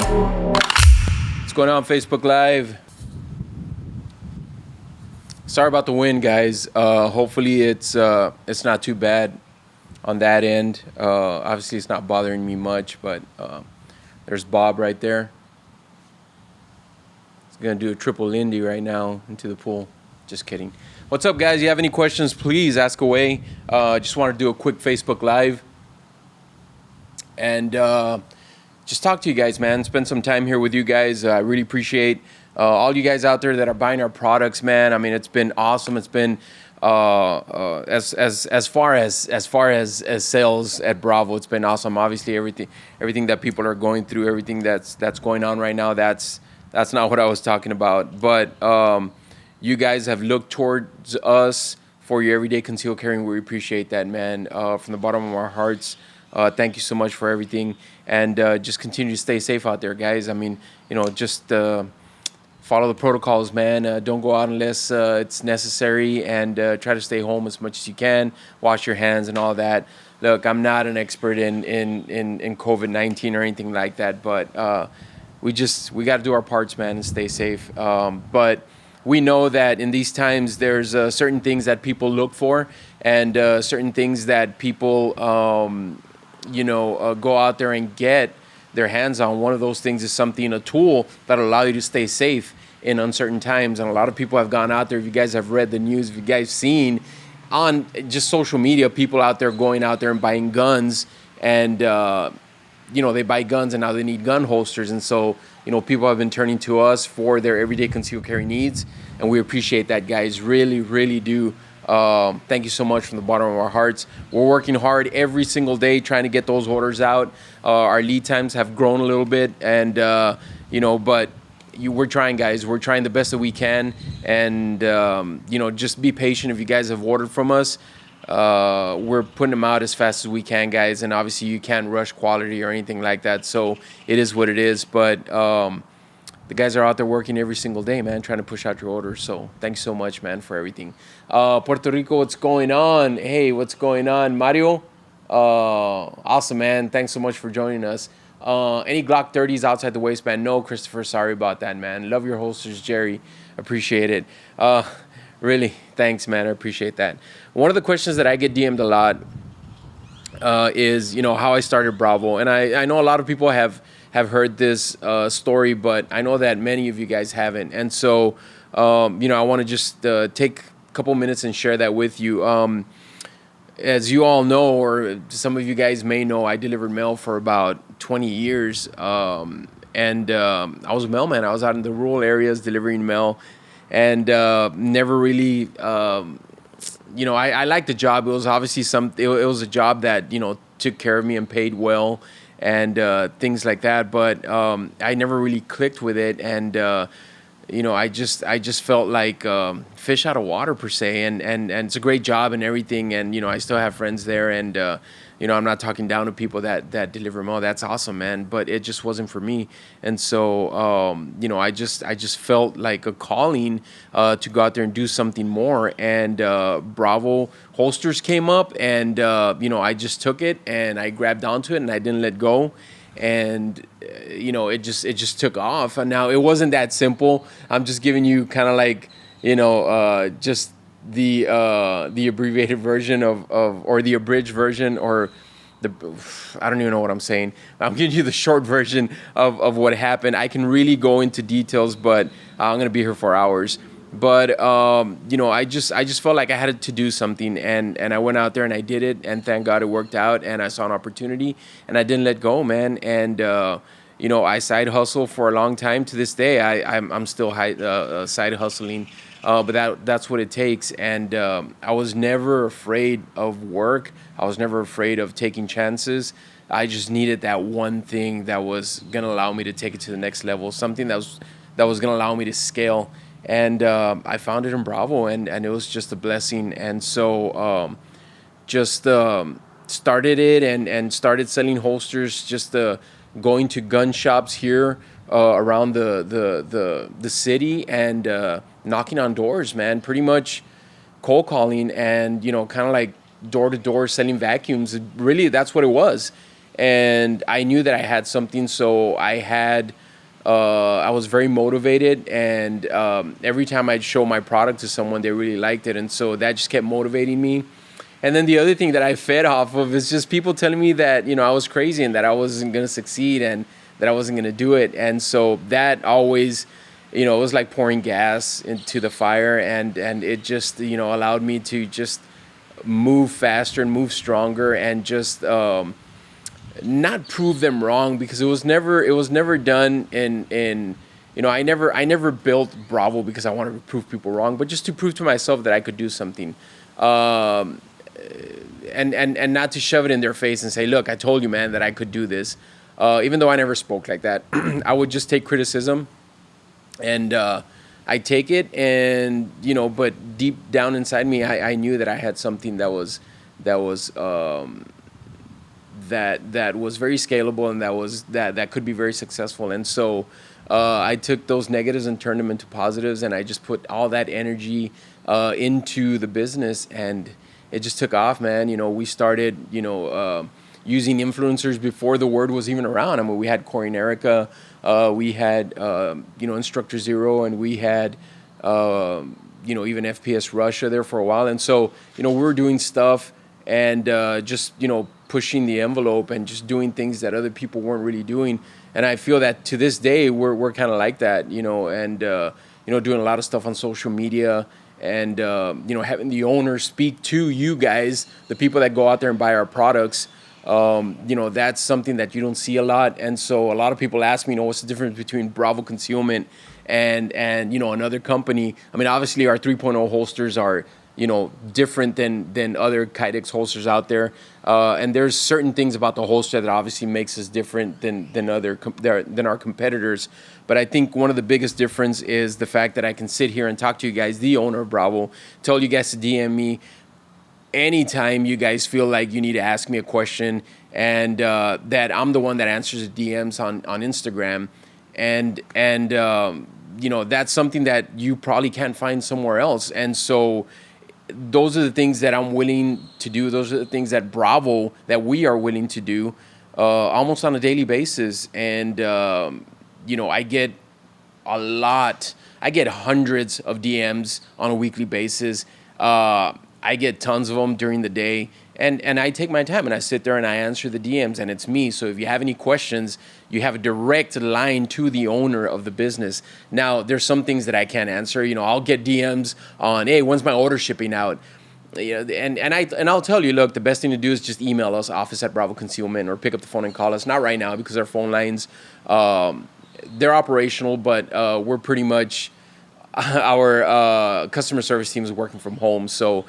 What's going on, Facebook Live? Sorry about the wind, guys. Hopefully it's not too bad on that end. Obviously it's not bothering me much, but there's Bob right there. He's gonna do a triple Lindy right now into the pool. Just kidding. What's up, guys? You have any questions, please ask away. Just want to do a quick Facebook Live and just talk to you guys, man. Spend some time here with you guys. I really appreciate all you guys out there that are buying our products, man. I mean, it's been awesome. It's been as far as sales at Bravo, it's been awesome. Obviously, everything that people are going through, everything that's going on right now, that's not what I was talking about. But you guys have looked towards us for your everyday concealed carrying. We appreciate that, man. From the bottom of our hearts. Thank you so much for everything, and just continue to stay safe out there, guys. I mean, just follow the protocols, man. Don't go out unless it's necessary, and try to stay home as much as you can. Wash your hands and all that. Look, I'm not an expert in COVID-19 or anything like that, but we got to do our parts, man, and stay safe. But we know that in these times, there's certain things that people look for, and certain things that people go out there and get their hands on. One of those things is a tool that'll allow you to stay safe in uncertain times. And a lot of people have gone out there. If you guys have read the news, if you guys seen on just social media, people out there going out there and buying guns, and they buy guns and now they need gun holsters. And so, people have been turning to us for their everyday concealed carry needs, and we appreciate that, guys. Really, really do. Thank you so much from the bottom of our hearts. We're working hard every single day trying to get those orders out. Our lead times have grown a little bit, and but we're trying, guys. We're trying the best that we can, and just be patient. If you guys have ordered from us, we're putting them out as fast as we can, guys. And obviously, you can't rush quality or anything like that. So it is what it is. But the guys are out there working every single day, man, trying to push out your orders. So thanks so much, man, for everything. Puerto Rico, what's going on? Hey, what's going on? Mario? Awesome, man. Thanks so much for joining us. Any Glock 30s outside the waistband? No, Christopher, sorry about that, man. Love your holsters, Jerry. Appreciate it. Really, thanks, man. I appreciate that. One of the questions that I get DM'd a lot is, how I started Bravo. And I know a lot of people have heard this story, but I know that many of you guys haven't. And so, I want to just take a couple minutes and share that with you. As you all know, or some of you guys may know, I delivered mail for about 20 years. And I was a mailman. I was out in the rural areas delivering mail, and never really, I liked the job. It was obviously it was a job that, took care of me and paid well, and things like that. But I never really clicked with it, and I just felt like fish out of water, per se. And it's a great job and everything, and I still have friends there, and I'm not talking down to people that deliver mail. That's awesome, man. But it just wasn't for me, and so I just felt like a calling to go out there and do something more. And Bravo holsters came up, and I just took it and I grabbed onto it and I didn't let go. And it just took off. And now it wasn't that simple. I'm just giving you kind of like just the abbreviated version of or the abridged version, or I don't even know what I'm saying. I'm giving you the short version of what happened. I can really go into details, but I'm gonna be here for hours. But I just felt like I had to do something, and I went out there and I did it, and thank God it worked out, and I saw an opportunity, and I didn't let go, man. And I side hustle for a long time. To this day, I'm still side hustling, but that's what it takes. And I was never afraid of work. I was never afraid of taking chances. I just needed that one thing that was gonna allow me to take it to the next level, something that was gonna allow me to scale. And I found it in Bravo, and it was just a blessing. And so started it and started selling holsters, just going to gun shops here around the city, and knocking on doors, man, pretty much cold calling, and kind of like door to door selling vacuums. Really, that's what it was. and I knew that I had something. So I was very motivated, and every time I'd show my product to someone, they really liked it, and so that just kept motivating me. And then the other thing that I fed off of is just people telling me that, I was crazy and that I wasn't going to succeed and that I wasn't going to do it. And so that always, it was like pouring gas into the fire, and it just, allowed me to just move faster and move stronger, and just not prove them wrong, because it was never done in I never built Bravo because I wanted to prove people wrong, but just to prove to myself that I could do something. Um, and not to shove it in their face and say, look, I told you, man, that I could do this. Even though I never spoke like that, I would just take criticism, and I take it, and but deep down inside me, I knew that I had something that was very scalable, and that could be very successful. And so I took those negatives and turned them into positives, and I just put all that energy into the business, and it just took off, man. We started using influencers before the word was even around. I mean, we had Corey and Erica, we had Instructor Zero, and we had even FPS Russia there for a while. And so we were doing stuff, and just pushing the envelope and just doing things that other people weren't really doing. And I feel that to this day we're kind of like that, and doing a lot of stuff on social media, and having the owner speak to you guys, the people that go out there and buy our products. That's something that you don't see a lot. And so a lot of people ask me, what's the difference between Bravo Concealment and another company? I mean, obviously our 3.0 holsters are different than other Kydex holsters out there, and there's certain things about the holster that obviously makes us different than our competitors. But I think one of the biggest difference is the fact that I can sit here and talk to you guys, the owner of Bravo, tell you guys to DM me anytime you guys feel like you need to ask me a question, and that I'm the one that answers the DMs on Instagram, and that's something that you probably can't find somewhere else. And so those are the things that I'm willing to do. Those are the things that we are willing to do almost on a daily basis. And, I get hundreds of DMs on a weekly basis. I get tons of them during the day. And I take my time and I sit there and I answer the DMs, and it's me. So if you have any questions, you have a direct line to the owner of the business. Now, there's some things that I can't answer. I'll get DMs on, hey, when's my order shipping out? And I'll tell you, look, the best thing to do is just email us, office@Bravo Concealment, or pick up the phone and call us. Not right now, because our phone lines, they're operational, but we're pretty much, our customer service team is working from home. So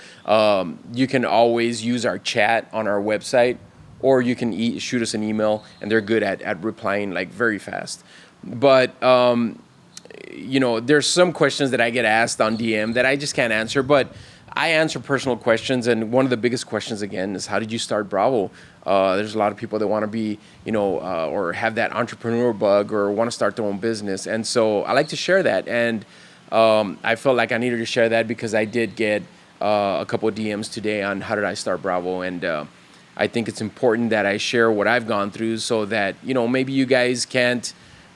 you can always use our chat on our website, or you can shoot us an email, and they're good at replying like very fast. But there's some questions that I get asked on DM that I just can't answer, but I answer personal questions. And one of the biggest questions, again, is how did you start Bravo? There's a lot of people that want to be, or have that entrepreneur bug, or want to start their own business. And so I like to share that. And I felt like I needed to share that because I did get a couple of DMs today on how did I start Bravo. And I think it's important that I share what I've gone through, so that, maybe you guys can't,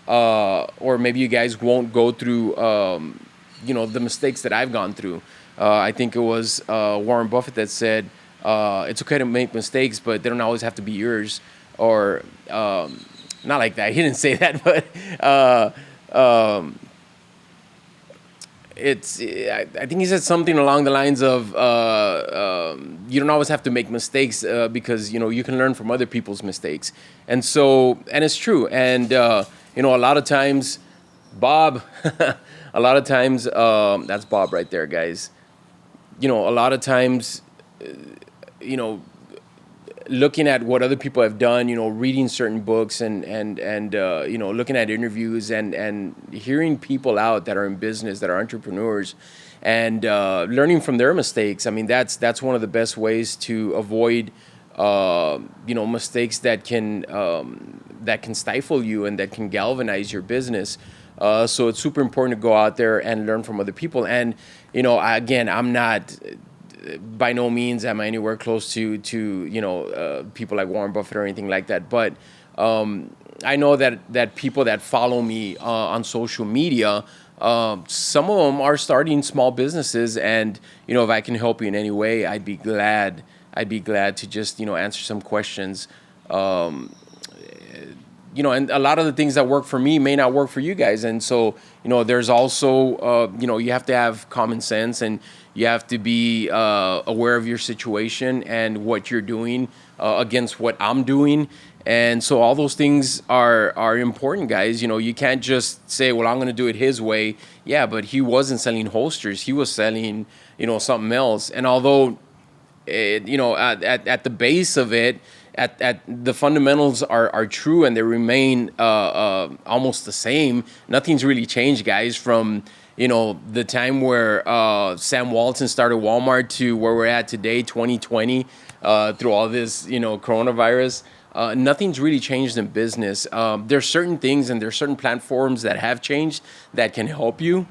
or maybe you guys won't go through, the mistakes that I've gone through. I think it was Warren Buffett that said, it's okay to make mistakes, but they don't always have to be yours. Or not like that. He didn't say that, but I think he said something along the lines of, you don't always have to make mistakes, because you can learn from other people's mistakes. And so, and it's true. And a lot of times, Bob, that's Bob right there, guys. A lot of times, looking at what other people have done, reading certain books, and looking at interviews, and hearing people out that are in business, that are entrepreneurs, and learning from their mistakes. I mean, that's one of the best ways to avoid mistakes that can stifle you and that can galvanize your business. So it's super important to go out there and learn from other people. And again, I'm not by no means am I anywhere close to people like Warren Buffett or anything like that. But I know that people that follow me on social media, some of them are starting small businesses, and if I can help you in any way, I'd be glad. I'd be glad to just answer some questions. And a lot of the things that work for me may not work for you guys. And so, there's also, you have to have common sense, and you have to be aware of your situation and what you're doing against what I'm doing. And so all those things are important, guys. You can't just say, well, I'm going to do it his way. Yeah, but he wasn't selling holsters. He was selling, something else. And although, at the base of it, at the fundamentals are true and they remain almost the same. Nothing's really changed, guys, from the time where Sam Walton started Walmart to where we're at today, 2020, through all this coronavirus. Nothing's really changed in business. There's certain things and there's certain platforms that have changed that can help you.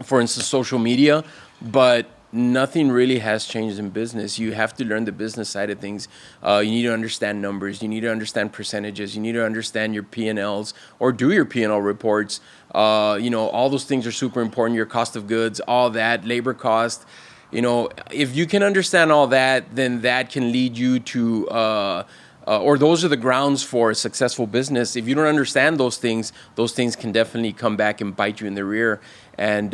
For instance, social media, but nothing really has changed in business. You have to learn the business side of things. You need to understand numbers. You need to understand percentages. You need to understand your P&Ls or do your P&L reports. All those things are super important. Your cost of goods, all that, labor cost. If you can understand all that, then that can lead you to, or those are the grounds for a successful business. If you don't understand those things can definitely come back and bite you in the rear, and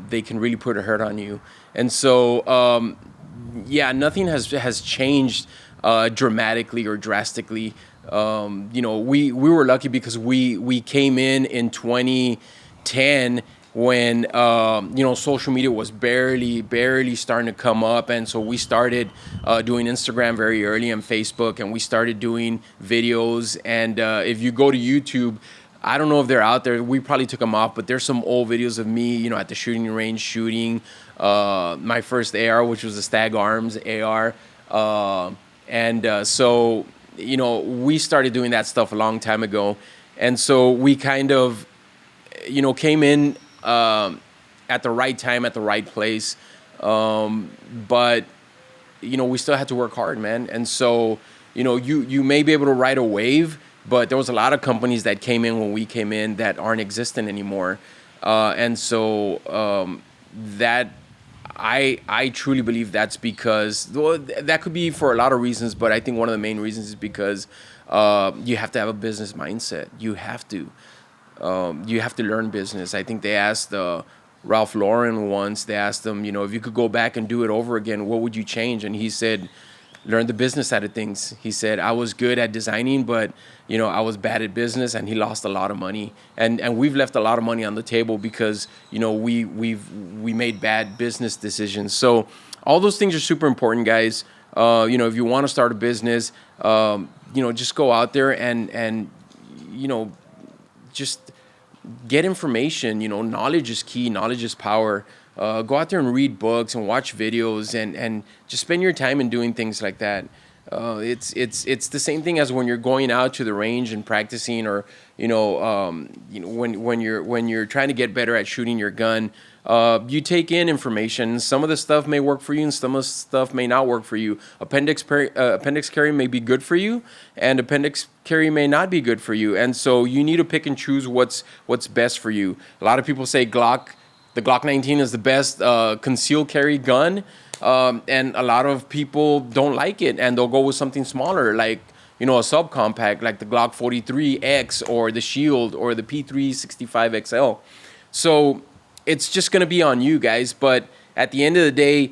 they can really put a hurt on you. And so, nothing has changed dramatically or drastically. We were lucky because we came in 2010 when social media was barely starting to come up, and so we started doing Instagram very early and Facebook, and we started doing videos. And if you go to YouTube, I don't know if they're out there. We probably took them off, but there's some old videos of me, at the shooting range shooting my first AR, which was a Stag Arms AR. So we started doing that stuff a long time ago. And so we kind of, came in at the right time, at the right place. But, we still had to work hard, man. And so, you may be able to ride a wave, but there was a lot of companies that came in when we came in that aren't existent anymore. And so that I truly believe that's because, well, that could be for a lot of reasons, but I think one of the main reasons is because you have to have a business mindset. You have to learn business. I think they asked Ralph Lauren once, they asked him, if you could go back and do it over again, what would you change? And he said, learn the business side of things. He said, I was good at designing, but I was bad at business, and he lost a lot of money. And we've left a lot of money on the table because we made bad business decisions. So all those things are super important, guys. If you want to start a business, just go out there and just get information. Knowledge is key. Knowledge is power. Go out there and read books and watch videos and just spend your time in doing things like that. It's the same thing as when you're going out to the range and practicing, or when you're trying to get better at shooting your gun. You take in information. Some of the stuff may work for you, and some of the stuff may not work for you. Appendix carry may be good for you, and appendix carry may not be good for you. And so you need to pick and choose what's best for you. A lot of people say the Glock 19 is the best concealed carry gun, and a lot of people don't like it, and they'll go with something smaller, like a subcompact, like the Glock 43X or the Shield or the P365XL. So it's just going to be on you guys. But at the end of the day,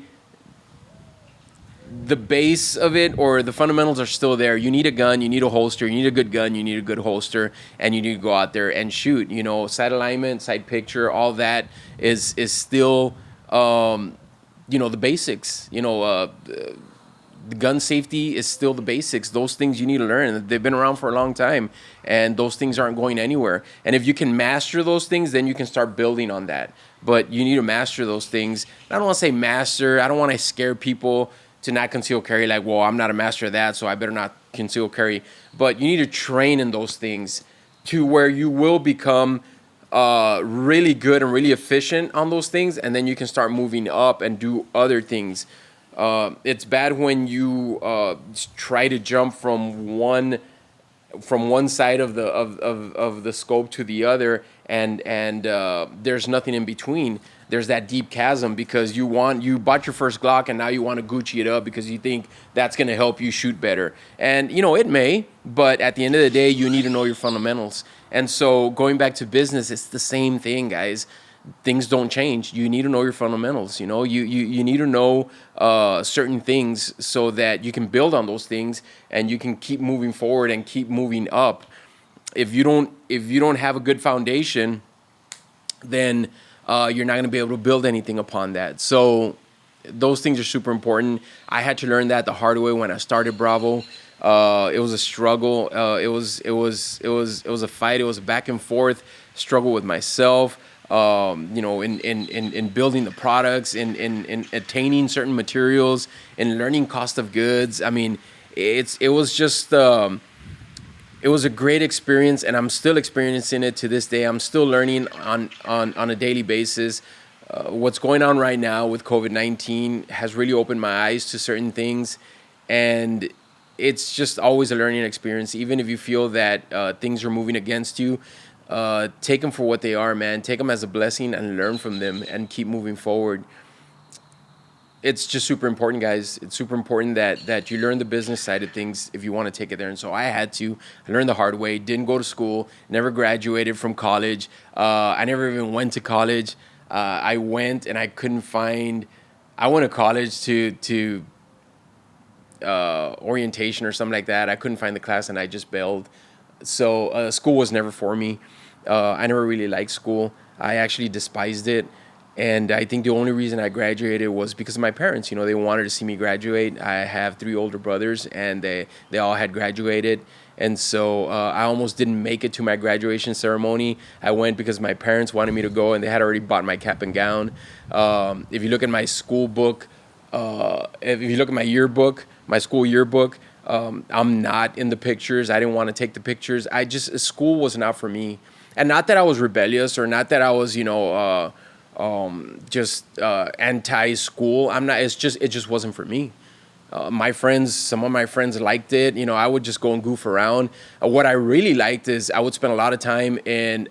the base of it or the fundamentals are still there. You need a gun, you need a holster, you need a good gun, you need a good holster, and you need to go out there and shoot. Sight alignment, sight picture, all that is still, the basics. The gun safety is still the basics. Those things you need to learn. They've been around for a long time, and those things aren't going anywhere. And if you can master those things, then you can start building on that. But you need to master those things. I don't want to say master. I don't want to scare people to not conceal carry, like, well, I'm not a master of that, so I better not conceal carry. But you need to train in those things to where you will become really good and really efficient on those things, and then you can start moving up and do other things. It's bad when you try to jump from one side of the scope to the other, and there's nothing in between. There's that deep chasm because you bought your first Glock and now you want to Gucci it up because you think that's going to help you shoot better. And it may, but at the end of the day, you need to know your fundamentals. And so going back to business, it's the same thing, guys. Things don't change. You need to know your fundamentals. You need to know certain things so that you can build on those things and you can keep moving forward and keep moving up. If you don't have a good foundation, then you're not going to be able to build anything upon that. So those things are super important. I had to learn that the hard way when I started Bravo. It was a struggle. It was a fight. It was a back and forth struggle with myself. In building the products, in attaining certain materials, in learning cost of goods. I mean, it was a great experience, and I'm still experiencing it to this day. I'm still learning on a daily basis. What's going on right now with COVID-19 has really opened my eyes to certain things, and it's just always a learning experience. Even if you feel that things are moving against you, take them for what they are, man. Take them as a blessing and learn from them and keep moving forward. It's just super important, guys. It's super important that you learn the business side of things if you want to take it there. And so I had to. I learned the hard way. Didn't go to school. Never graduated from college. I never even went to college. I went and I couldn't find. I went to college to orientation or something like that. I couldn't find the class and I just bailed. So school was never for me. I never really liked school. I actually despised it. And I think the only reason I graduated was because of my parents. They wanted to see me graduate. I have 3 older brothers, and they all had graduated. And so I almost didn't make it to my graduation ceremony. I went because my parents wanted me to go, and they had already bought my cap and gown. If you look at my school book, if you look at my yearbook, my school yearbook, I'm not in the pictures. I didn't want to take the pictures. School was not for me. And not that I was rebellious or not that I was, anti-school. I'm not. It just wasn't for me. Some of my friends liked it. I would just go and goof around. What I really liked is I would spend a lot of time in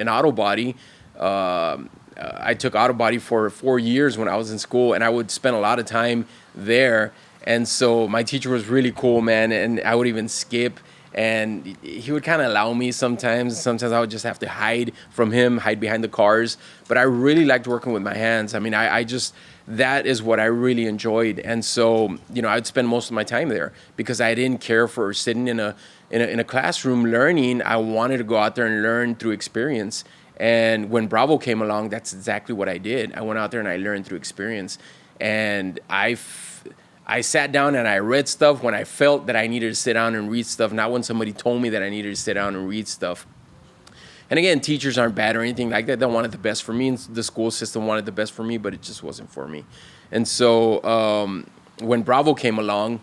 auto body. I took auto body for 4 years when I was in school, and I would spend a lot of time there. And so my teacher was really cool, man. And I would even skip. And he would kind of allow me sometimes. Sometimes I would just have to hide from him, hide behind the cars. But I really liked working with my hands. I mean, that is what I really enjoyed. And so, I'd spend most of my time there because I didn't care for sitting in a classroom learning. I wanted to go out there and learn through experience. And when Bravo came along, that's exactly what I did. I went out there and I learned through experience. And I sat down and I read stuff when I felt that I needed to sit down and read stuff, not when somebody told me that I needed to sit down and read stuff. And again, teachers aren't bad or anything like that. They wanted the best for me, and the school system wanted the best for me, but it just wasn't for me. And so when Bravo came along,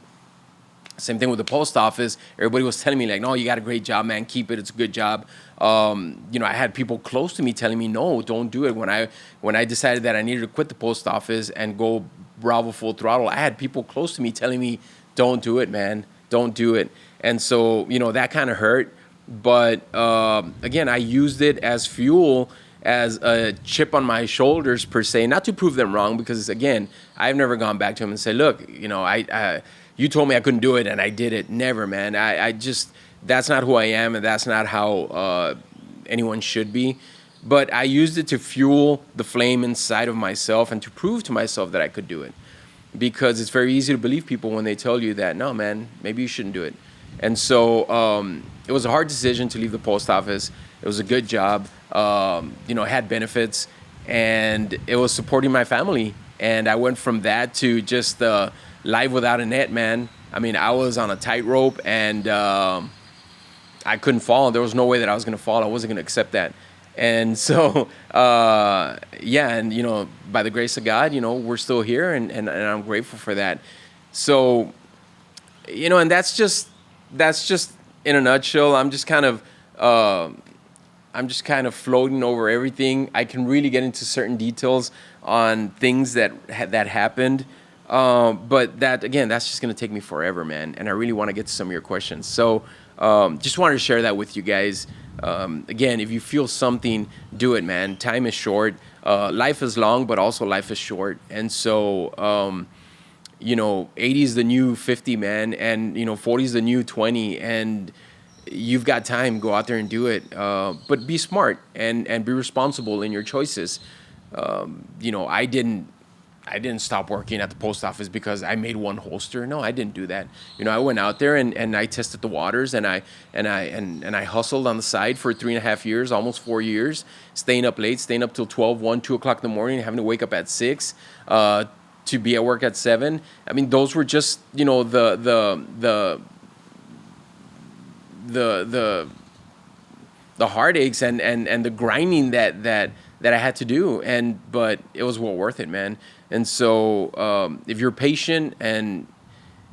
same thing with the post office. Everybody was telling me, like, no, you got a great job, man. Keep it. It's a good job. I had people close to me telling me, no, don't do it. When I decided that I needed to quit the post office and go Bravo full throttle, I had people close to me telling me, don't do it, man. Don't do it. And so, that kind of hurt. But again, I used it as fuel, as a chip on my shoulders, per se, not to prove them wrong, because, again, I've never gone back to them and said, look, you told me I couldn't do it, and I did it. Never, man. That's not who I am, and that's not how anyone should be. But I used it to fuel the flame inside of myself and to prove to myself that I could do it. Because it's very easy to believe people when they tell you that, no, man, maybe you shouldn't do it. And so it was a hard decision to leave the post office. It was a good job. It had benefits, and it was supporting my family. And I went from that to just live without a net, man. I mean, I was on a tightrope, and I couldn't fall. There was no way that I was going to fall. I wasn't going to accept that. And so, by the grace of God, we're still here, and I'm grateful for that. So, and that's just in a nutshell. I'm just kind of I'm just kind of floating over everything. I can really get into certain details on things that happened, but that again, that's just gonna take me forever, man. And I really want to get to some of your questions. So just wanted to share that with you guys. Again, if you feel something, do it, man. Time is short. Life is long, but also life is short. And so, 80 is the new 50, man. And, 40 is the new 20. And you've got time. Go out there and do it. But be smart and be responsible in your choices. I didn't stop working at the post office because I made one holster. No, I didn't do that. I went out there and I tested the waters, and I hustled on the side for 3.5 years, almost 4 years, staying up late, staying up till 12, 1, 2 o'clock in the morning, having to wake up at 6 to be at work at 7. I mean, those were just the heartaches and the grinding that I had to do, but it was well worth it, man. And so if you're patient, and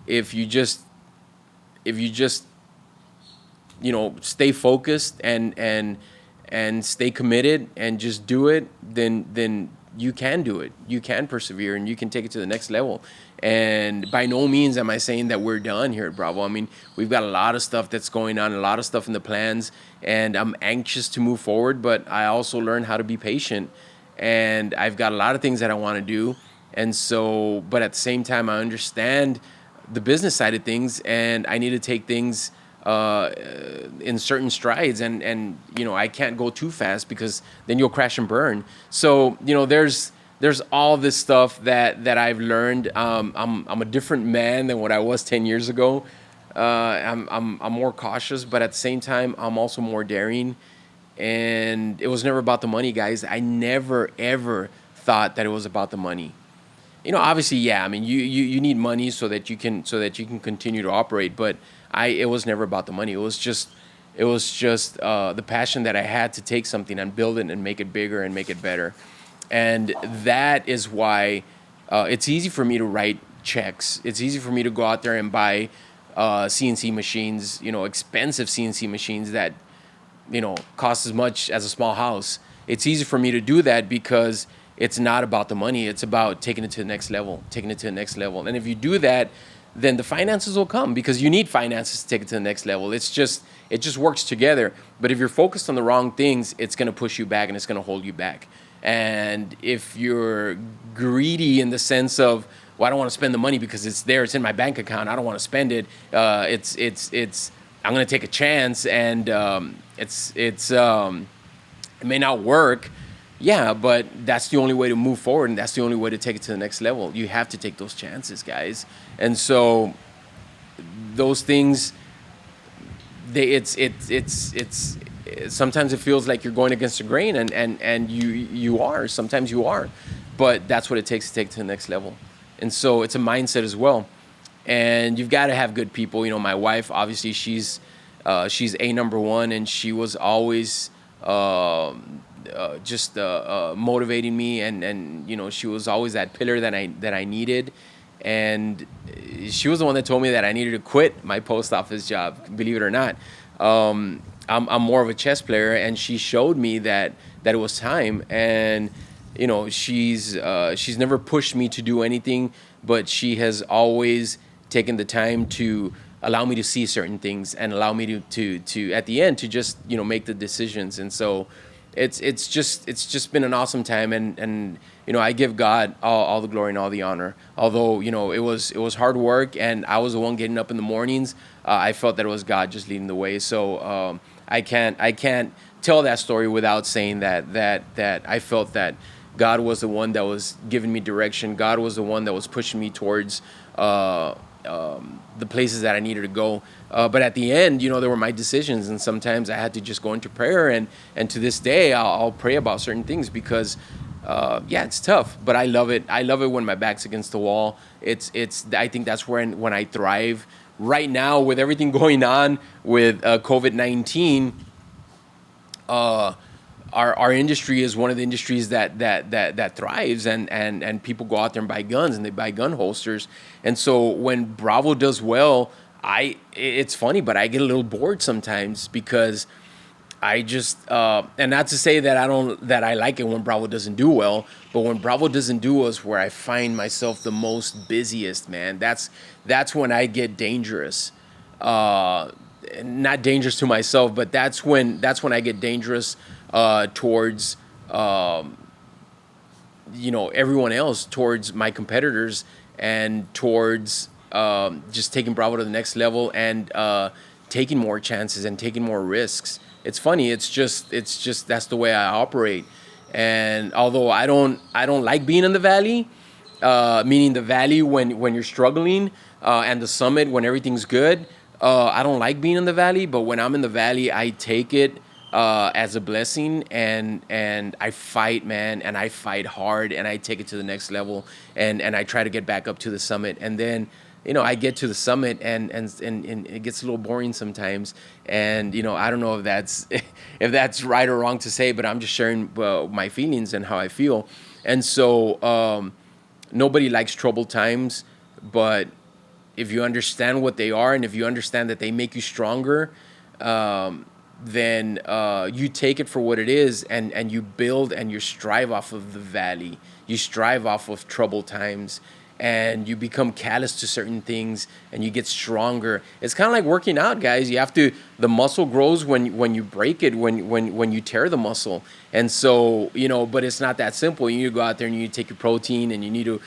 if you just stay focused and stay committed and just do it, then you can do it. You can persevere and you can take it to the next level. And by no means am I saying that we're done here at Bravo. I mean, we've got a lot of stuff that's going on, a lot of stuff in the plans, and I'm anxious to move forward, but I also learned how to be patient. And I've got a lot of things that I want to do. And so, but at the same time, I understand the business side of things, and I need to take things in certain strides, and I can't go too fast because then you'll crash and burn. So there's all this stuff that I've learned. I'm a different man than what I was 10 years ago. I'm more cautious, but at the same time, I'm also more daring. And it was never about the money, guys. I never ever thought that it was about the money. Obviously, yeah. I mean, you need money so that you can continue to operate. But it was never about the money. It was just the passion that I had to take something and build it and make it bigger and make it better. And that is why it's easy for me to write checks. It's easy for me to go out there and buy CNC machines, expensive CNC machines that cost as much as a small house. It's easy for me to do that because it's not about the money. It's about taking it to the next level. And if you do that, then the finances will come, because you need finances to take it to the next level. It just works together. But if you're focused on the wrong things, it's going to push you back and it's going to hold you back. And if you're greedy in the sense of, well, I don't want to spend the money because it's there, it's in my bank account, I don't want to spend it. I'm going to take a chance, and it may not work. Yeah, but that's the only way to move forward, and that's the only way to take it to the next level. You have to take those chances, guys. And so those things, it's sometimes it feels like you're going against the grain, and you are. Sometimes you are, but that's what it takes to take it to the next level. And so it's a mindset as well. And you've got to have good people. My wife, obviously, she's a number one, and she was always just motivating me, and she was always that pillar that I needed. And she was the one that told me that I needed to quit my post office job, believe it or not. I'm more of a chess player, and she showed me that it was time. And she's never pushed me to do anything, but she has always taken the time to allow me to see certain things and allow me to at the end to just make the decisions. And so it's just been an awesome time, and I give God all the glory and all the honor. Although it was hard work, and I was the one getting up in the mornings, I felt that it was God just leading the way. So I can't tell that story without saying that I felt that God was the one that was giving me direction. God was the one that was pushing me towards the places that I needed to go. But at the end, there were my decisions, and sometimes I had to just go into prayer. And to this day, I'll pray about certain things because, it's tough. But I love it. I love it when my back's against the wall. I think that's when I thrive. Right now, with everything going on with COVID-19, our industry is one of the industries that thrives, and people go out there and buy guns, and they buy gun holsters. And so when Bravo does well, it's funny, but I get a little bored sometimes because I just and not to say that I like it when Bravo doesn't do well, but when Bravo doesn't do well is where I find myself the most busiest, man. That's when I get dangerous. Uh, Not dangerous to myself, but that's when I get dangerous towards everyone else, towards my competitors, and towards just taking Bravo to the next level, and taking more chances and taking more risks. It's funny. It's just that's the way I operate. And although I don't like being in the valley, meaning the valley when you're struggling, and the summit when everything's good. I don't like being in the valley, but when I'm in the valley, I take it as a blessing, and I fight, man, and I fight hard, and I take it to the next level, and I try to get back up to the summit, and then I get to the summit, and it gets a little boring sometimes, and I don't know if that's if that's right or wrong to say, but I'm just sharing my feelings and how I feel, and so nobody likes troubled times, but if you understand what they are, and if you understand that they make you stronger, then you take it for what it is, and you build and you strive off of the valley. You strive off of troubled times, and you become callous to certain things, and you get stronger. It's kind of like working out, guys. The muscle grows when you break it, when you tear the muscle. And so, but it's not that simple. You need to go out there and you need to take your protein, and you need to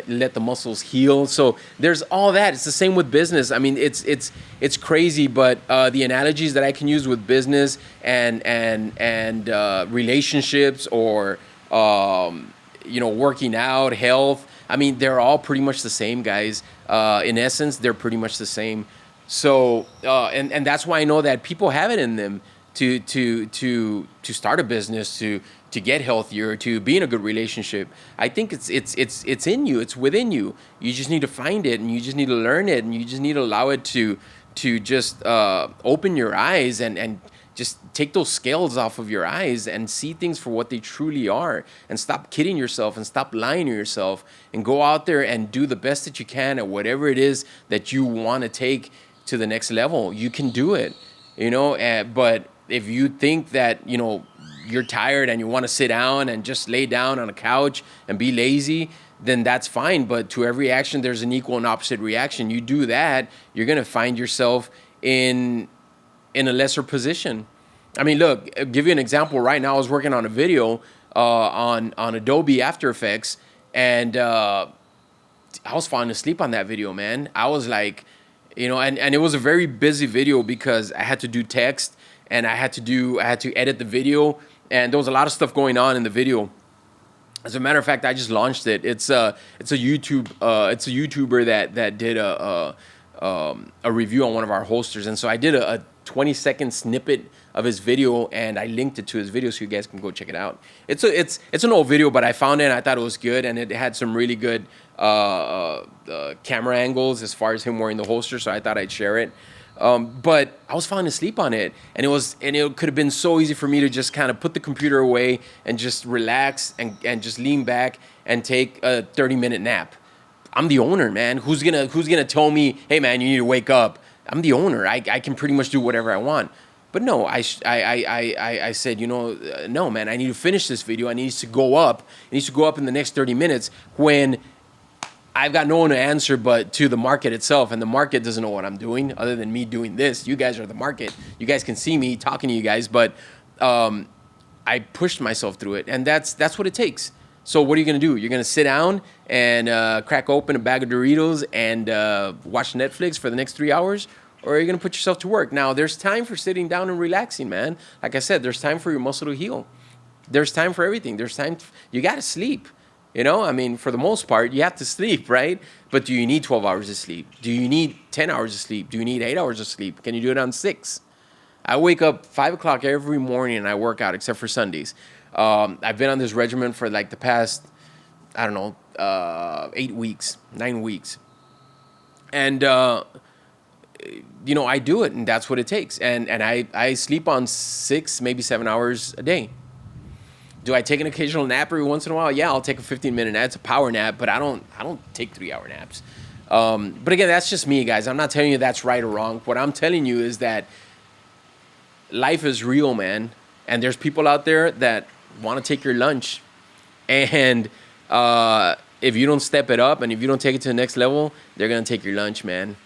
let the muscles heal. So there's all that. It's the same with business. I mean, it's crazy, but the analogies that I can use with business and relationships, or working out, health. I mean, they're all pretty much the same, guys. In essence, they're pretty much the same. So, and that's why I know that people have it in them to start a business, to get healthier, to be in a good relationship. I think it's in you. It's within you. You just need to find it, and you just need to learn it, and you just need to allow it to just open your eyes, and just take those scales off of your eyes and see things for what they truly are, and stop kidding yourself and stop lying to yourself, and go out there and do the best that you can at whatever it is that you want to take to the next level. You can do it, but if you think that, you're tired and you want to sit down and just lay down on a couch and be lazy, then that's fine. But to every action, there's an equal and opposite reaction. You do that, you're going to find yourself in a lesser position. I mean, look, I'll give you an example. Right now, I was working on a video on Adobe After Effects, and I was falling asleep on that video, man. I was like, and it was a very busy video because I had to do text, and I had to edit the video, and there was a lot of stuff going on in the video. As a matter of fact, I just launched it. It's a YouTuber that did a review on one of our hosters, and so I did a 20-second snippet of his video, and I linked it to his video so you guys can go check it out. It's an old video, but I found it and I thought it was good, and it had some really good camera angles as far as him wearing the holster, so I thought I'd share it. But I was falling asleep on it, and it could have been so easy for me to just kind of put the computer away and just relax and just lean back and take a 30-minute nap. I'm the owner, man. Who's gonna tell me, hey, man, you need to wake up? I'm the owner. I can pretty much do whatever I want. But no, I said, no, man, I need to finish this video. It needs to go up. It needs to go up in the next 30 minutes when I've got no one to answer but to the market itself. And the market doesn't know what I'm doing other than me doing this. You guys are the market. You guys can see me talking to you guys. But I pushed myself through it. And that's what it takes. So what are you going to do? You're going to sit down and crack open a bag of Doritos and watch Netflix for the next 3 hours? Or are you going to put yourself to work? Now, there's time for sitting down and relaxing, man. Like I said, there's time for your muscle to heal. There's time for everything. There's time. You got to sleep. I mean, for the most part, you have to sleep, right? But do you need 12 hours of sleep? Do you need 10 hours of sleep? Do you need 8 hours of sleep? Can you do it on 6? I wake up 5 o'clock every morning and I work out, except for Sundays. I've been on this regimen for like the past, 8 weeks, 9 weeks. And, I do it, and that's what it takes. And I sleep on 6, maybe 7 hours a day. Do I take an occasional nap every once in a while? Yeah, I'll take a 15-minute nap. It's a power nap, but I don't take 3-hour naps. But again, that's just me, guys. I'm not telling you that's right or wrong. What I'm telling you is that life is real, man. And there's people out there that want to take your lunch. And if you don't step it up and if you don't take it to the next level, they're going to take your lunch, man.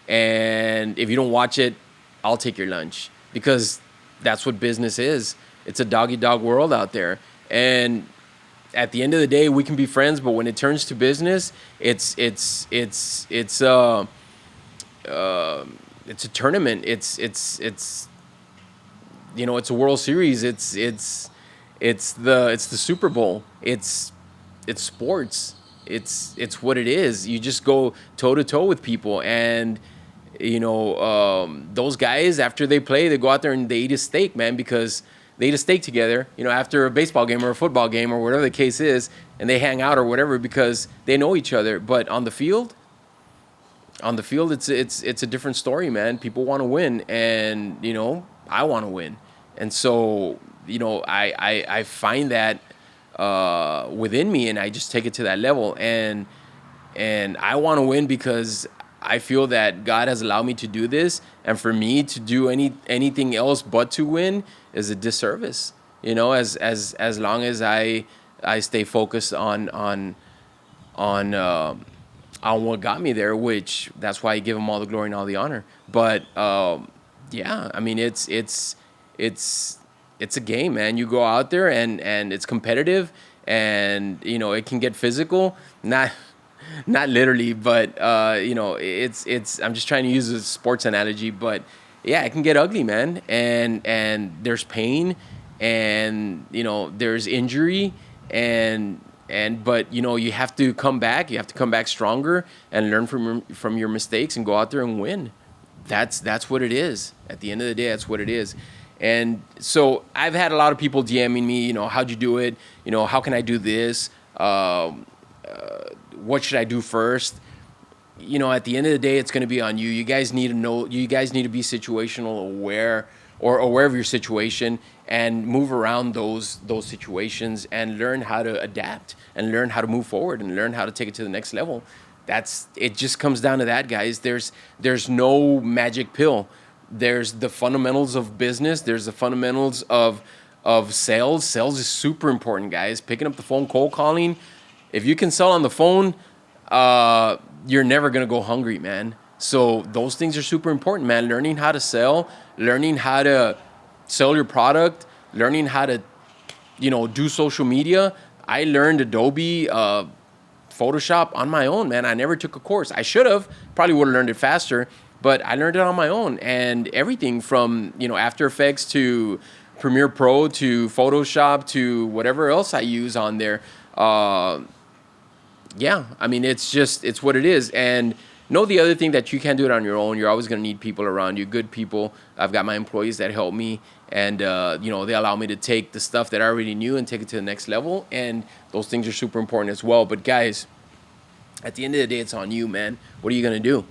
And if you don't watch it, I'll take your lunch, because that's what business is. It's a dog eat dog world out there. And at the end of the day, we can be friends, but when it turns to business, it's a tournament. It's it's a World Series. It's the Super Bowl. It's sports. It's what it is. You just go toe to toe with people, and those guys, after they play, they go out there and they eat a steak, man, because they eat a steak together, after a baseball game or a football game or whatever the case is, and they hang out or whatever because they know each other. But on the field, it's a different story, man. People want to win, and I want to win, and so I find that within me, and I just take it to that level, and I want to win because I feel that God has allowed me to do this, and for me to do anything else but to win is a disservice. As long as I stay focused on what got me there, which that's why I give him all the glory and all the honor. But yeah, I mean it's a game, man. You go out there and it's competitive, and it can get physical. Not literally, but it's. I'm just trying to use a sports analogy, but yeah, it can get ugly, man. And there's pain, and there's injury, but you have to come back. You have to come back stronger and learn from your mistakes and go out there and win. That's what it is. At the end of the day, that's what it is. And so I've had a lot of people DMing me, how'd you do it? How can I do this? What should I do first? At the end of the day, it's going to be on you. You guys need to know. You guys need to be situational aware, or aware of your situation, and move around those situations and learn how to adapt and learn how to move forward and learn how to take it to the next level. It just comes down to that, guys. There's no magic pill. There's the fundamentals of business. There's the fundamentals of sales. Sales is super important, guys. Picking up the phone, cold calling. If you can sell on the phone, you're never going to go hungry, man. So those things are super important, man. Learning how to sell, learning how to sell your product, learning how to, do social media. I learned Adobe, Photoshop on my own, man. I never took a course. I should have. Probably would have learned it faster, but I learned it on my own. And everything from, After Effects to Premiere Pro to Photoshop to whatever else I use on there. Yeah, I mean, it's what it is. And know the other thing, that you can't do it on your own. You're always going to need people around you, good people. I've got my employees that help me, and, they allow me to take the stuff that I already knew and take it to the next level. And those things are super important as well. But guys, at the end of the day, it's on you, man. What are you going to do?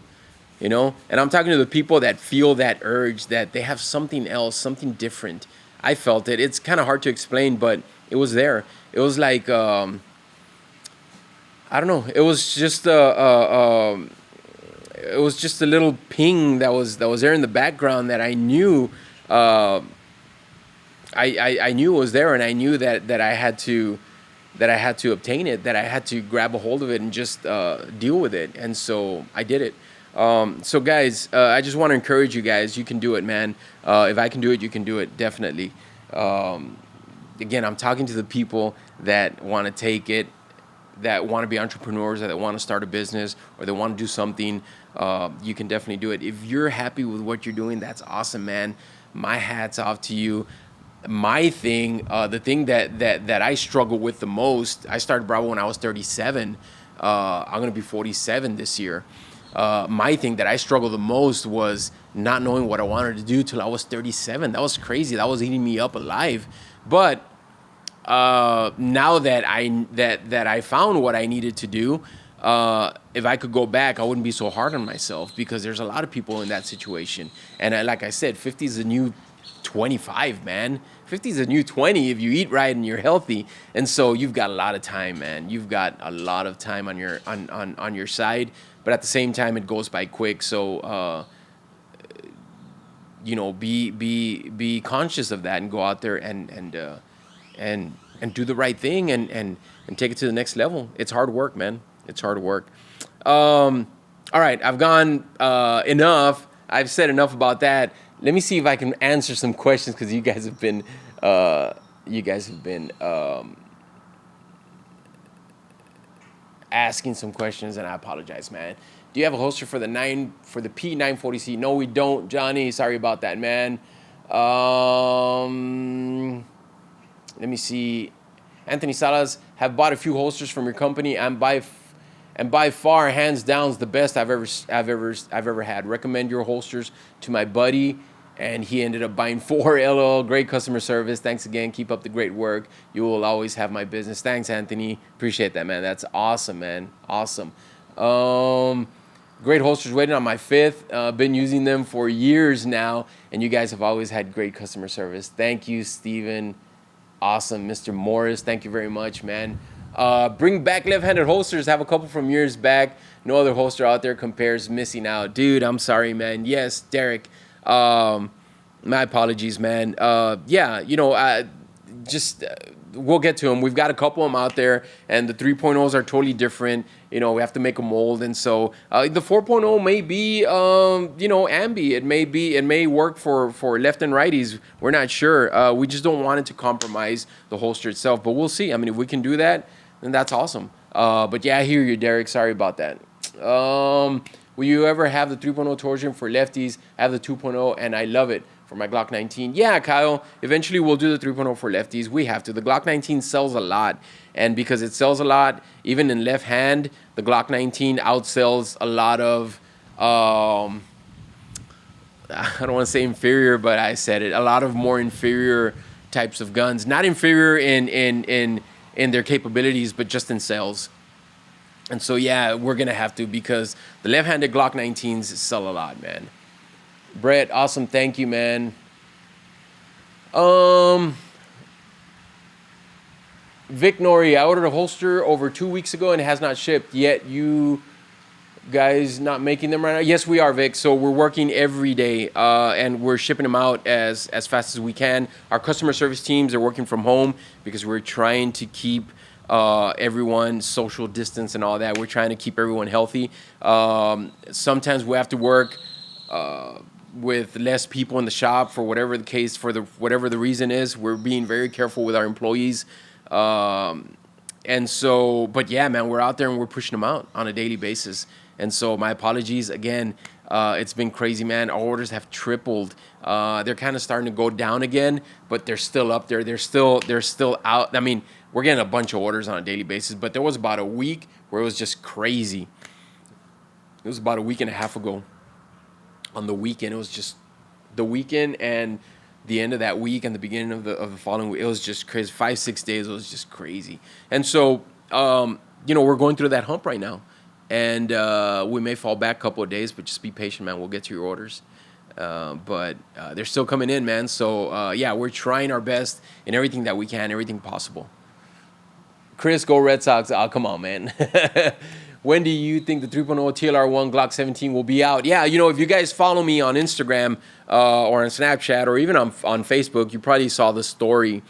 And I'm talking to the people that feel that urge, that they have something else, something different. I felt it. It's kind of hard to explain, but it was there. It was like, I don't know. It was just a little ping that was there in the background that I knew. I knew it was there, and I knew that I had to obtain it, that I had to grab a hold of it and just deal with it. And so I did it. So guys, I just want to encourage you guys. You can do it, man. If I can do it, you can do it, definitely. Again, I'm talking to the people that want to take it, that want to be entrepreneurs, or that want to start a business, or they want to do something. You can definitely do it. If you're happy with what you're doing, that's awesome, man. My hat's off to you. My thing, the thing that I struggle with the most, I started Bravo when I was 37. I'm going to be 47 this year. My thing that I struggled the most was not knowing what I wanted to do till I was 37. That was crazy. That was eating me up alive. But now that I found what I needed to do, if I could go back, I wouldn't be so hard on myself, because there's a lot of people in that situation. And like I said, 50 is the new 25, man. 50 is the new 20 if you eat right and you're healthy. And so you've got a lot of time, man. You've got a lot of time on your side, but at the same time, it goes by quick. So be conscious of that and go out there and do the right thing and take it to the next level. It's hard work, man. It's hard work. All right, I've gone enough. I've said enough about that. Let me see if I can answer some questions because you guys have been asking some questions, and I apologize, man. Do you have a holster for the P940C? No, we don't, Johnny. Sorry about that, man. Let me see. Anthony Salas, have bought a few holsters from your company, and by far, hands down, is the best I've ever had. Recommend your holsters to my buddy, and he ended up buying 4. LOL, great customer service. Thanks again. Keep up the great work. You will always have my business. Thanks, Anthony. Appreciate that, man. That's awesome, man. Awesome. Great holsters. Waiting on my 5th. Been using them for years now, and you guys have always had great customer service. Thank you, Steven. Awesome. Mr. Morris, thank you very much, man. Bring back left-handed holsters. Have a couple from years back. No other holster out there compares. Missing out. Dude, I'm sorry, man. Yes, Derek. My apologies, man. We'll get to them. We've got a couple of them out there, and the 3.0s are totally different. We have to make a mold, and so the 4.0 may be, ambi. It may work for left and righties. We're not sure. We just don't want it to compromise the holster itself, but we'll see. I mean, if we can do that, then that's awesome. But yeah, I hear you, Derek. Sorry about that. Will you ever have the 3.0 torsion for lefties? I have the 2.0, and I love it for my Glock 19. Yeah, Kyle, eventually we'll do the 3.0 for lefties. We have to. The Glock 19 sells a lot, and because it sells a lot, even in left hand, the Glock 19 outsells a lot of, I don't want to say inferior, but I said it, a lot of more inferior types of guns. Not inferior in their capabilities, but just in sales. And so, yeah, we're going to have to, because the left-handed Glock 19s sell a lot, man. Brett, awesome. Thank you, man. Vic Nori, I ordered a holster over 2 weeks ago and it has not shipped yet. You guys not making them right now? Yes, we are, Vic. So we're working every day, and we're shipping them out as fast as we can. Our customer service teams are working from home because we're trying to keep everyone social distance and all that. We're trying to keep everyone healthy. Sometimes we have to work with less people in the shop for whatever the case, whatever the reason is. We're being very careful with our employees. And so, but yeah, man, we're out there and we're pushing them out on a daily basis. And so my apologies again. It's been crazy, man. Our orders have tripled. They're kind of starting to go down again, but they're still up there. They're still out. I mean, we're getting a bunch of orders on a daily basis, but there was about a week where it was just crazy. It was about a week and a half ago. On the weekend, it was just the weekend and the end of that week and the beginning of the following week. It was just crazy. 5-6 days, it was just crazy. And so, we're going through that hump right now. And we may fall back a couple of days, but just be patient, man. We'll get to your orders. But they're still coming in, man. So, we're trying our best in everything that we can, everything possible. Chris, go Red Sox. Oh, come on, man. When do you think the 3.0 TLR1 Glock 17 will be out? Yeah, if you guys follow me on Instagram or on Snapchat or even on Facebook, you probably saw the story.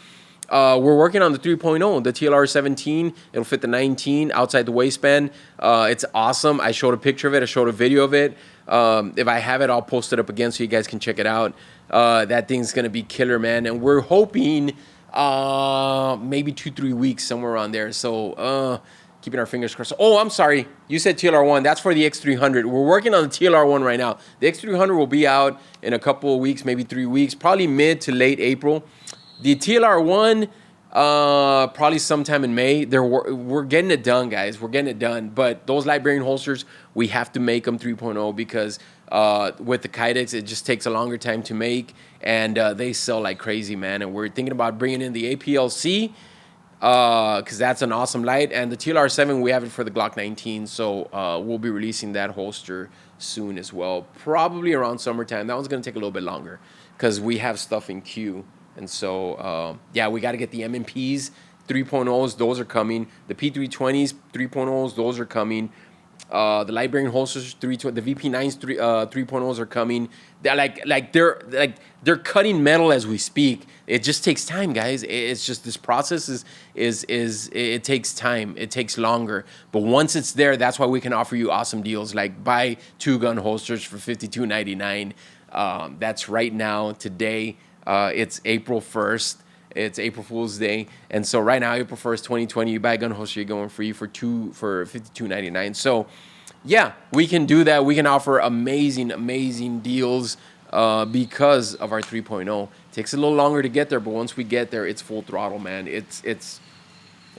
We're working on the 3.0, the TLR 17. It'll fit the 19 outside the waistband. It's awesome. I showed a picture of it. I showed a video of it. If I have it, I'll post it up again so you guys can check it out. That thing's going to be killer, man. And we're hoping maybe 2-3 weeks, somewhere around there. So keeping our fingers crossed. Oh, I'm sorry. You said TLR1. That's for the X300. We're working on the TLR1 right now. The X300 will be out in a couple of weeks, maybe 3 weeks, probably mid to late April. The TLR1, probably sometime in May. We're getting it done, guys. We're getting it done. But those light bearing holsters, we have to make them 3.0 because with the Kydex, it just takes a longer time to make. And they sell like crazy, man. And we're thinking about bringing in the APLC, because that's an awesome light. And the TLR7, we have it for the Glock 19, so we'll be releasing that holster soon as well, probably around summertime. That one's going to take a little bit longer because we have stuff in queue. And so, we got to get the MMPs, 3.0s, those are coming. The P320s, 3.0s, those are coming. The light bearing holsters, the VP9s 3.0s are coming. They're cutting metal as we speak. It just takes time, guys. It's just this process is it takes time. It takes longer. But once it's there, that's why we can offer you awesome deals like buy 2 gun holsters for $52.99. That's right now today. It's April 1st. It's April Fool's Day, and so right now, April 1st, 2020, you buy a gun holster, you're going free for $52.99. So, yeah, we can do that. We can offer amazing deals because of our 3.0. Takes a little longer to get there, but once we get there, it's full throttle, man. It's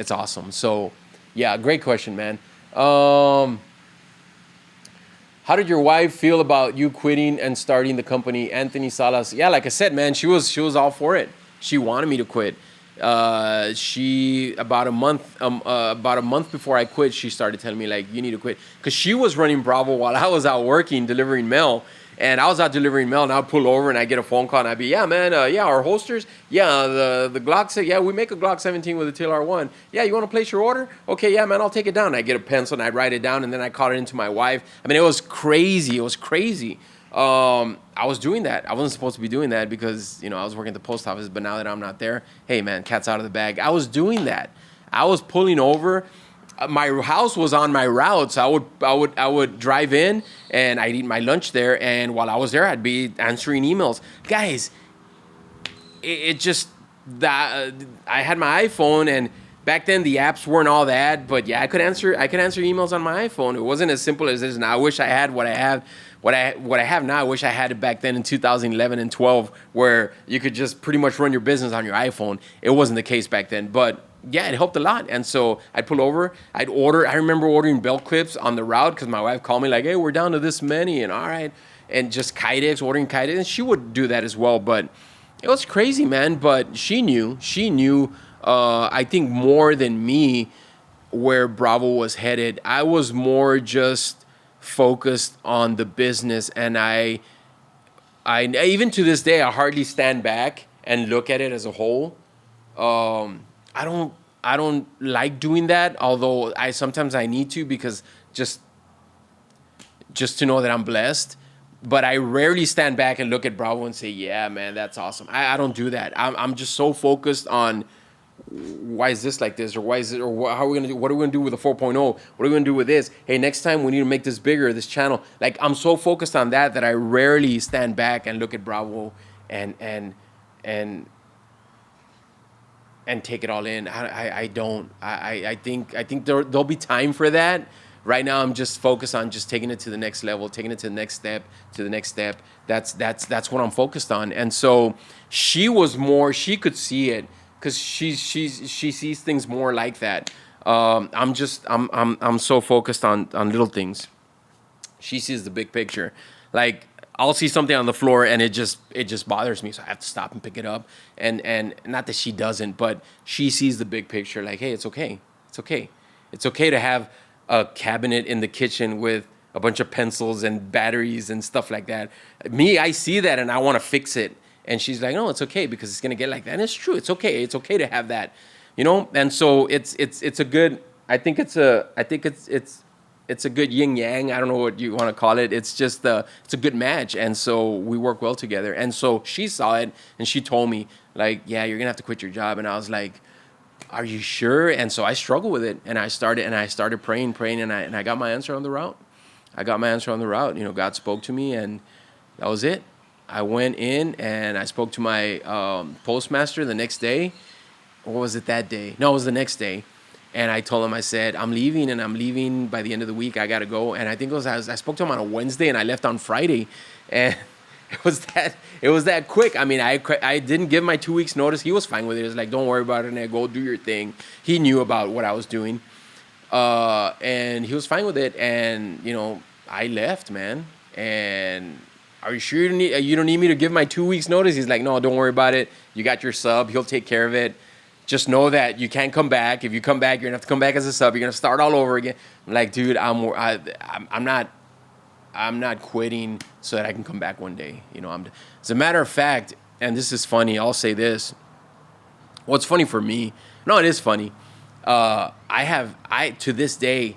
awesome. So, yeah, great question, man. How did your wife feel about you quitting and starting the company, Anthony Salas? Yeah, like I said, man, she was all for it. She wanted me to quit. She about a month before I quit, she started telling me like, you need to quit, because she was running Bravo while I was out working delivering mail. And I was out delivering mail, and I'd pull over and I get a phone call, and I'd be, yeah, man, our holsters, the Glock, we make a Glock 17 with a TLR1. Yeah, you want to place your order? Okay, yeah, man, I'll take it down. I get a pencil and I write it down, and then I call it into my wife. I mean, it was crazy. I was doing that. I wasn't supposed to be doing that because, I was working at the post office, but now that I'm not there, hey, man, cat's out of the bag. I was doing that. I was pulling over. My house was on my route, so I would drive in and I'd eat my lunch there, and while I was there, I'd be answering emails. Guys, it just that I had my iPhone, and back then the apps weren't all that, but yeah, I could answer emails on my iPhone. It wasn't as simple as this now. I wish I had what I have. What I have now, I wish I had it back then in 2011 and 12, where you could just pretty much run your business on your iPhone. It wasn't the case back then, but yeah, it helped a lot. And so I'd pull over, I'd order. I remember ordering belt clips on the route because my wife called me like, hey, we're down to this many, and all right, and just ordering Kydex, and she would do that as well. But it was crazy, man. But she knew, I think more than me, where Bravo was headed. I was more just focused on the business, and I even to this day, I hardly stand back and look at it as a whole. I don't like doing that, although sometimes I need to, because just to know that I'm blessed. But I rarely stand back and look at Bravo and say, yeah, man, that's awesome. I don't do that. I'm just so focused on, why is this like this, or why is it, or how are we gonna do? What are we gonna do with the 4.0? What are we gonna do with this? Hey, next time we need to make this bigger, this channel. Like, I'm so focused on that I rarely stand back and look at Bravo and take it all in. I don't. I think there'll be time for that. Right now, I'm just focused on just taking it to the next level, taking it to the next step, That's what I'm focused on. And so she could see it, because she sees things more like that. I'm so focused on little things. She sees the big picture. Like, I'll see something on the floor and it just bothers me, so I have to stop and pick it up. And not that she doesn't, but she sees the big picture. Like, hey, it's okay. It's okay to have a cabinet in the kitchen with a bunch of pencils and batteries and stuff like that. Me, I see that and I want to fix it. And she's like, no, it's okay, because it's gonna get like that. And it's true. It's okay. It's okay to have that, And so it's a good. I think it's a good yin yang. I don't know what you want to call it. It's just it's a good match, and so we work well together. And so she saw it, and she told me like, yeah, you're gonna have to quit your job. And I was like, are you sure? And so I struggled with it, and I started praying, and I got my answer on the route. God spoke to me, and that was it. I went in and I spoke to my postmaster the next day. Or was it that day? No, it was the next day. And I told him, I said, I'm leaving by the end of the week. I got to go. And I think I spoke to him on a Wednesday, and I left on Friday. And it was that quick. I mean, I didn't give my 2 weeks notice. He was fine with it. He was like, don't worry about it, and go do your thing. He knew about what I was doing. And he was fine with it. And, I left, man. And are you sure you don't need me to give my 2 weeks notice? He's like, no, don't worry about it. You got your sub. He'll take care of it. Just know that you can't come back. If you come back, you're gonna have to come back as a sub. You're gonna start all over again. I'm like, dude, I'm not quitting so that I can come back one day. As a matter of fact, and this is funny, I'll say this. What's funny for me? No, it is funny. I to this day,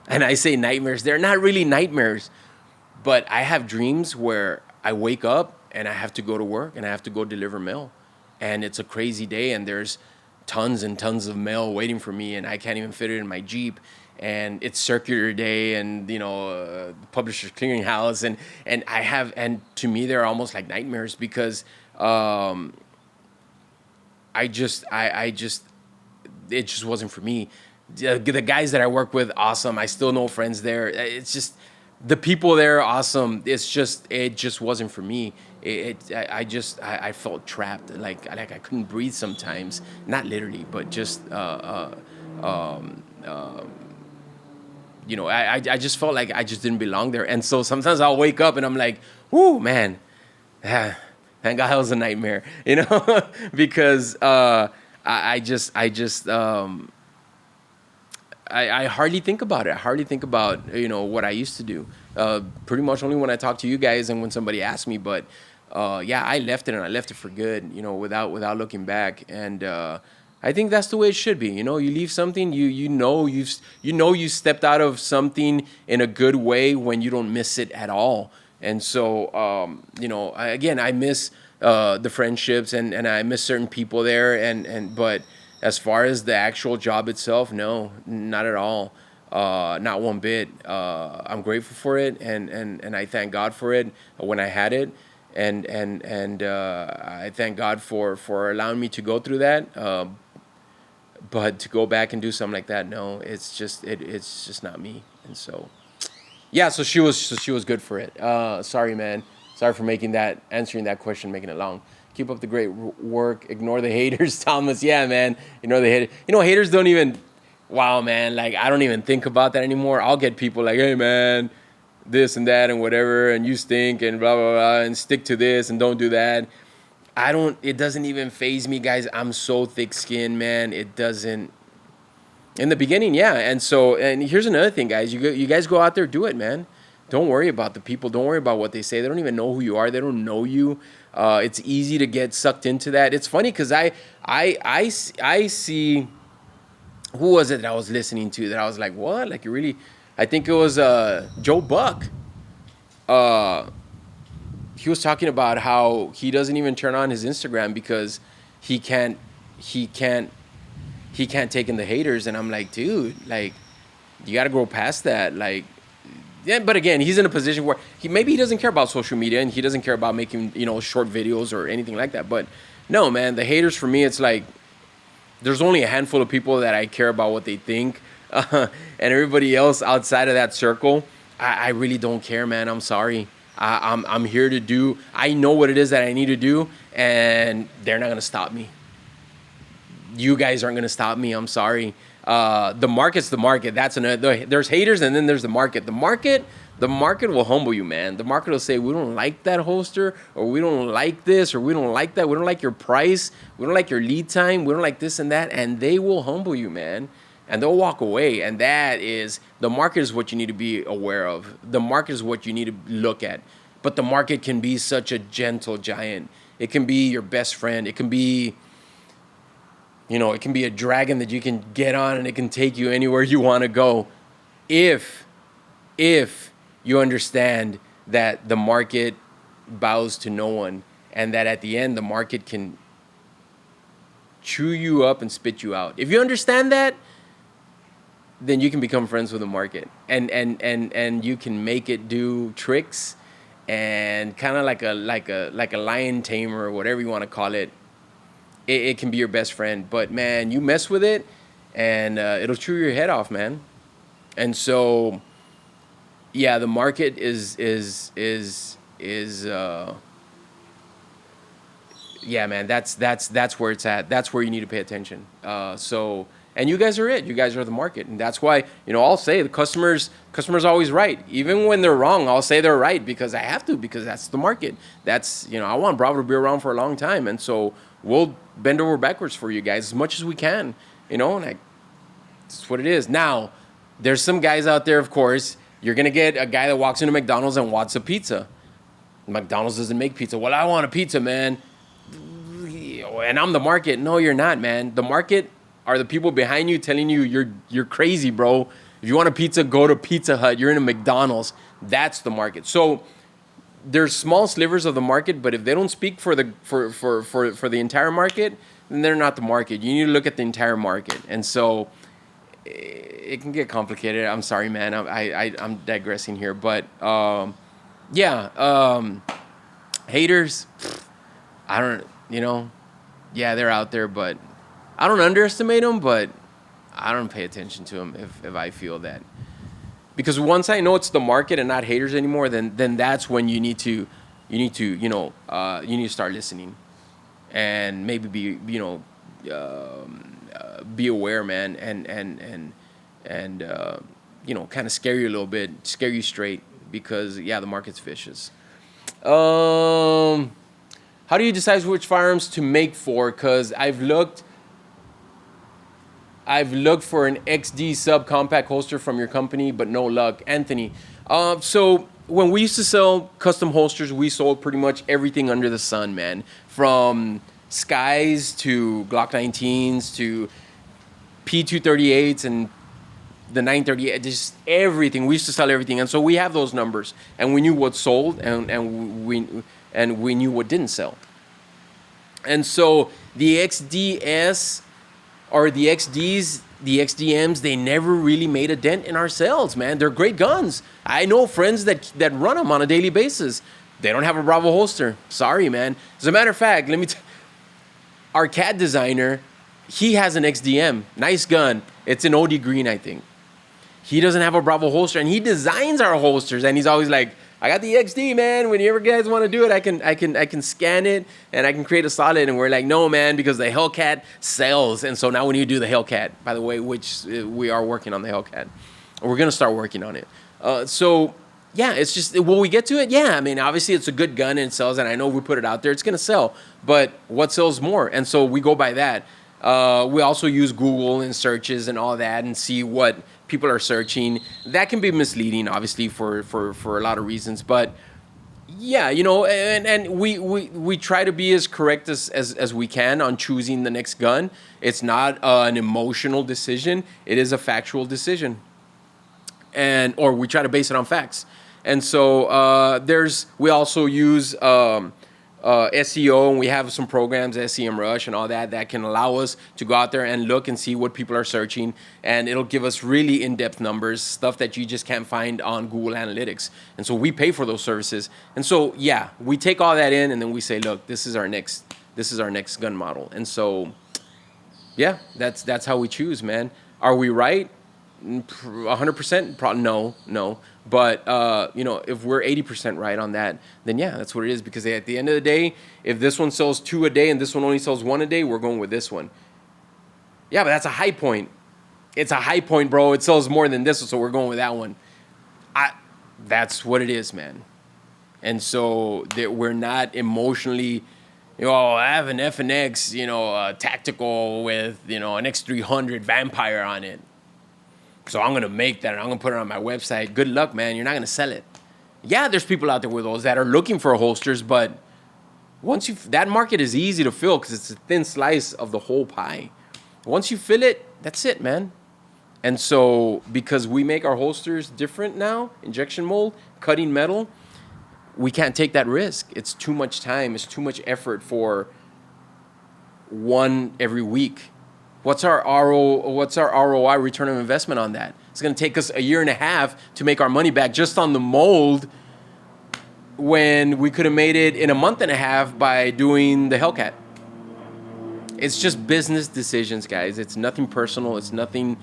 and I say nightmares, they're not really nightmares, but I have dreams where I wake up and I have to go to work and I have to go deliver mail. And it's a crazy day and there's tons and tons of mail waiting for me and I can't even fit it in my Jeep. And it's circular day and, the publisher's clearinghouse. And to me, they're almost like nightmares because it just wasn't for me. The guys that I work with, awesome. I still know friends there. It's just the people there, awesome. It just wasn't for me. I felt trapped. Like I couldn't breathe sometimes. Not literally, but just I just felt like I just didn't belong there. And so sometimes I'll wake up and I'm like, whoo, man, thank God it was a nightmare, because I hardly think about it. I hardly think about, what I used to do. Pretty much only when I talk to you guys and when somebody asks me. But I left it and I left it for good, without looking back. And I think that's the way it should be. You leave something, you stepped out of something in a good way when you don't miss it at all. And so, I miss the friendships and I miss certain people there. But as far as the actual job itself, no, not at all. Not one bit. I'm grateful for it, and I thank God for it when I had it, and I thank God for allowing me to go through that. But to go back and do something like that, no, it's just not me. And so, yeah, so she was good for it. Sorry, man. Sorry for answering that question, making it long. Keep up the great work. Ignore the haters, Thomas. Yeah, man. Ignore the haters. Haters don't even. Wow, man. Like, I don't even think about that anymore. I'll get people like, hey, man, this and that and whatever, and you stink and blah, blah, blah, and stick to this and don't do that. It doesn't even faze me, guys. I'm so thick-skinned, man. It doesn't. In the beginning, yeah. And here's another thing, guys. You guys go out there, do it, man. Don't worry about the people. Don't worry about what they say. They don't even know who you are. They don't know you. It's easy to get sucked into that. It's funny because I see. Who was it that I was listening to that I was like, what? Like, you really? I think it was Joe Buck. He was talking about how he doesn't even turn on his Instagram because he can't take in the haters. And I'm like, dude, like, you got to grow past that. Like, yeah, but again, he's in a position where he doesn't care about social media and he doesn't care about making, short videos or anything like that. But no, man, the haters for me, it's like, there's only a handful of people that I care about what they think. And everybody else outside of that circle, I really don't care, man. I'm sorry. I'm here to do, I know what it is that I need to do, and they're not going to stop me. You guys aren't going to stop me. I'm sorry. The market's the market. There's haters, and then there's the market. The market will humble you, man. The market will say, we don't like that hoster, or we don't like this, or we don't like that. We don't like your price. We don't like your lead time. We don't like this and that. And they will humble you, man. And they'll walk away. And the market is what you need to be aware of. The market is what you need to look at. But the market can be such a gentle giant. It can be your best friend. It can be, it can be a dragon that you can get on and it can take you anywhere you want to go. If you understand that the market bows to no one and that at the end the market can chew you up and spit you out. If you understand that, then you can become friends with the market and you can make it do tricks and kind of like a lion tamer or whatever you want to call it. It can be your best friend, but man, you mess with it and it'll chew your head off, man. And so, yeah, the market is yeah, man, that's where it's at. That's where you need to pay attention. And you guys are it. You guys are the market, and that's why I'll say the customer's always right. Even when they're wrong, I'll say they're right because I have to, because that's the market. That's I want Bravo to be around for a long time, and so we'll bend over backwards for you guys as much as we can. And that's what it is. Now, there's some guys out there, of course. You're gonna get a guy that walks into McDonald's and wants a pizza. McDonald's doesn't make pizza. Well, I want a pizza, man. And I'm the market. No, you're not, man. The market are the people behind you telling you you're crazy, bro. If you want a pizza, go to Pizza Hut. You're in a McDonald's. That's the market. So there's small slivers of the market, but if they don't speak for the entire market, then they're not the market. You need to look at the entire market. And so it can get complicated. I'm sorry, man. I'm digressing here, but haters. I don't, yeah, they're out there, but I don't underestimate them, but I don't pay attention to them if I feel that. Because once I know it's the market and not haters anymore, then that's when you need to start listening, and maybe be aware, man, and kind of scare you a little bit, scare you straight, because the market's vicious. How do you decide which firearms to make for? Because I've looked for an XD subcompact holster from your company, but no luck. Anthony. So when we used to sell custom holsters, we sold pretty much everything under the sun, man. From Skies to Glock 19s to P238s and the 938, just everything. We used to sell everything. And so we have those numbers. And we knew what sold and we knew what didn't sell. And so the XDS or the XDs, the XDMs, they never really made a dent in our sales, man. They're great guns. I know friends that run them on a daily basis. They don't have a Bravo holster. Sorry, man. As a matter of fact, our CAD designer, he has an XDM. Nice gun. It's an OD green, I think. He doesn't have a Bravo holster, and he designs our holsters, and he's always like, I got the XD, man. Whenever you guys want to do it, I can scan it and I can create a solid. And we're like, no, man, because the Hellcat sells. And so now we need to do the Hellcat, by the way, which we are working on the Hellcat. We're going to start working on it. It's just, will we get to it? Yeah, I mean, obviously it's a good gun and it sells. And I know if we put it out there, it's going to sell. But what sells more? And so we go by that. We also use Google and searches and all that and see what people are searching. That can be misleading, obviously, for a lot of reasons. But yeah, and we try to be as correct as we can on choosing the next gun. It's not an emotional decision. It is a factual decision. Or we try to base it on facts. And so we also use SEO, and we have some programs, SEMrush and all that can allow us to go out there and look and see what people are searching, and it'll give us really in-depth numbers, stuff that you just can't find on Google Analytics. And so we pay for those services. And so we take all that in, and then we say, look, this is our next gun model. And so that's how we choose, man. Are we right? 100%? Probably no. But if we're 80% right on that, then that's what it is. Because at the end of the day, if this one sells 2 a day and this one only sells 1 a day, we're going with this one. Yeah, but that's a high point. It's a high point, bro. It sells more than this, so we're going with that one. That's what it is, man. And so we're not emotionally, I have an FNX, tactical with, an X300 Vampire on it. So I'm going to make that and I'm going to put it on my website. Good luck, man. You're not going to sell it. Yeah, there's people out there with those that are looking for holsters, but that market is easy to fill because it's a thin slice of the whole pie. Once you fill it, that's it, man. And so because we make our holsters different now, injection mold, cutting metal, we can't take that risk. It's too much time. It's too much effort for one every week. What's our ROI, return on investment, on that? It's going to take us 1.5 years to make our money back just on the mold, when we could have made it in 1.5 months by doing the Hellcat. It's just business decisions, guys. It's nothing personal. It's nothing.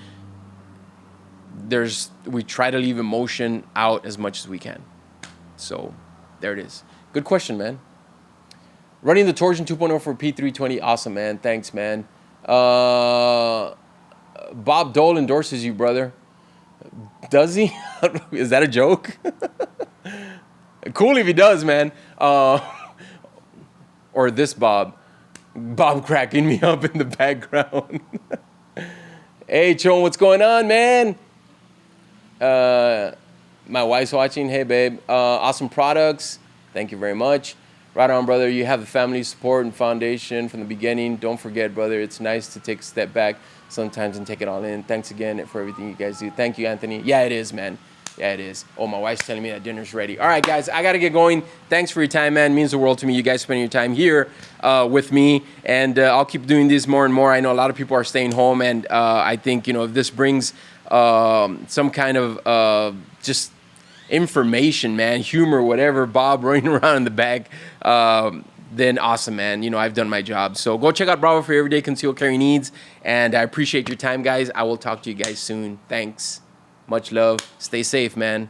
We try to leave emotion out as much as we can. So there it is. Good question, man. Running the Torsion 2.0 for P320. Awesome, man. Thanks, man. Bob Dole endorses you, brother. Does he? Is that a joke? Cool if he does, man. Or this Bob cracking me up in the background. Hey, Chon, what's going on, man? My wife's watching. Hey, babe. Awesome products. Thank you very much. Right on, brother. You have the family support and foundation from the beginning. Don't forget, brother, it's nice to take a step back sometimes and take it all in. Thanks again for everything you guys do. Thank you, Anthony. Yeah, it is, man. Yeah, it is. Oh, my wife's telling me that dinner's ready. All right, guys, I got to get going. Thanks for your time, man. It means the world to me. You guys spending your time here with me. And I'll keep doing this more and more. I know a lot of people are staying home. And I think, if this brings some kind of just information, man, humor, whatever, Bob running around in the back, then awesome, man. I've done my job. So go check out Bravo for your everyday concealed carry needs. And I appreciate your time, guys. I will talk to you guys soon. Thanks. Much love. Stay safe, man.